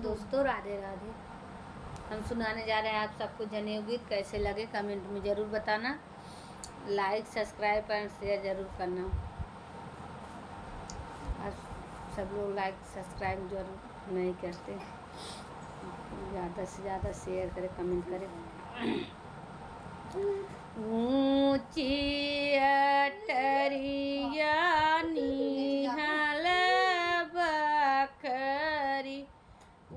दोस्तों, राधे राधे। हम सुनाने जा रहे हैं आप सबको जनेऊ गीत। कैसे लगे कमेंट में ज़रूर बताना। लाइक सब्सक्राइब एंड शेयर ज़रूर करना। और सब लोग लाइक सब्सक्राइब जरूर नहीं करते, ज़्यादा से ज़्यादा शेयर करें, कमेंट करें। ऊंची अटरिया निहल बखरी,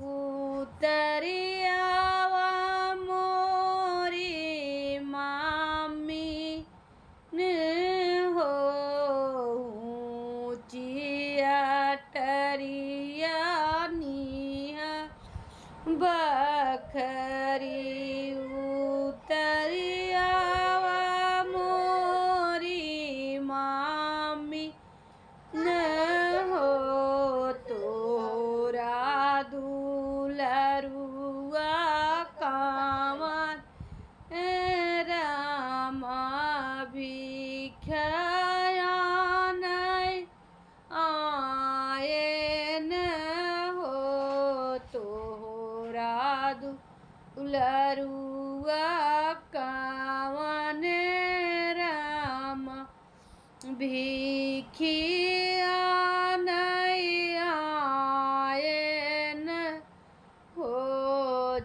उतरियावा मोरी मामी न हो। ऊंची अटरिया निहल बखरी, उतरियावा मोरी मामी न हो। तोरा दुलरुआ कामन रामा भिखयान आए न हो। तोरा दुलरुआ कामन रामा भिखियान आए न हो।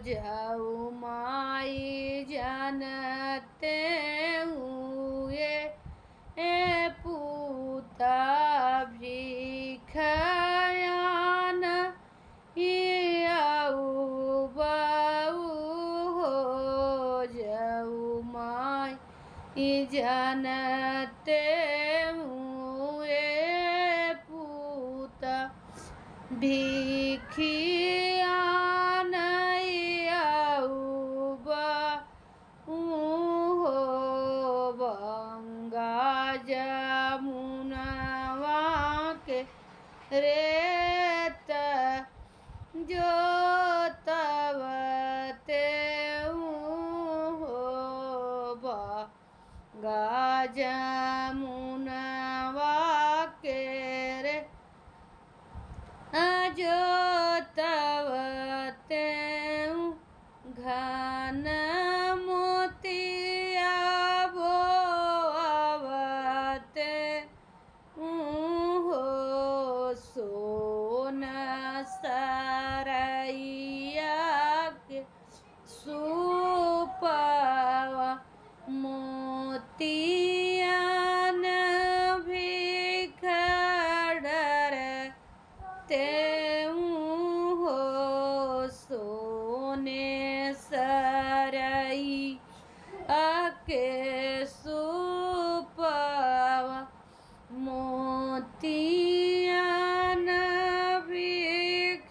जाऊ माई जानते हुए ए पूता भिखयान आऊ बाऊ हो। जाऊ माई जानते हुए पूता भिखियान आऊ बाऊ हो। गंगा जमुनवा के रेत जो तवते हो। गंगा जमुनवा के रे जो तवते घन मोतिया बोवते हो। सोन सरैया के सुपवा मोतियान भिखड़र ते हो। सोने सरई के सुपवा मोतियान भिखड़र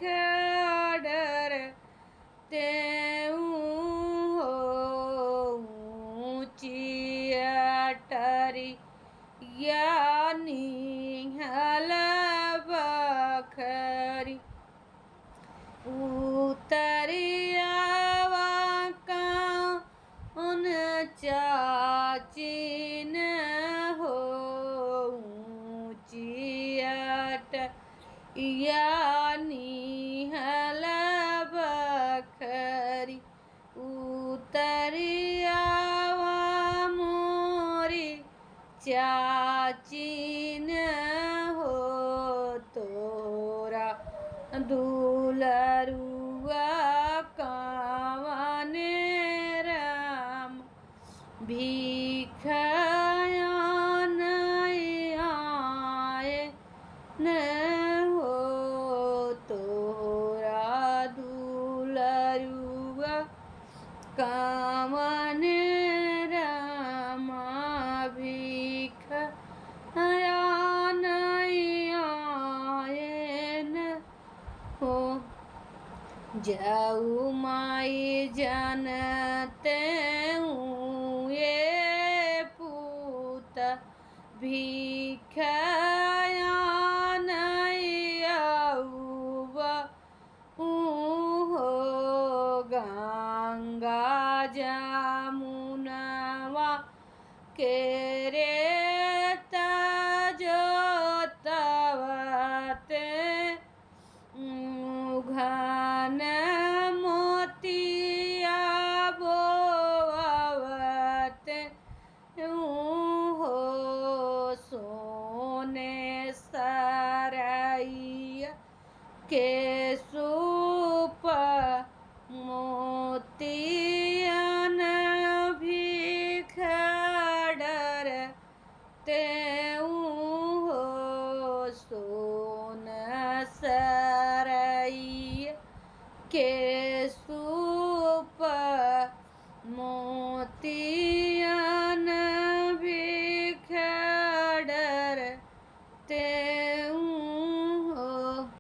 ते हो। ऊंची अटरिया निहल बखरी, उतरियावा कौन चाचिन हो। ऊंची अटरिया निहल बखरी, उतरियावा मोरी चाचिन हो। तोरा दुलरुआ कामन राम भिखयान आए न हो। तोरा दुलरुआ कामन रामा भिखयान आए न हो। जाऊ माई जानते हुए पूता भिखयान आऊ बाऊ हो। गंगा जमुनवा के रेत जो तवते घन ने सरैया के सूप मोती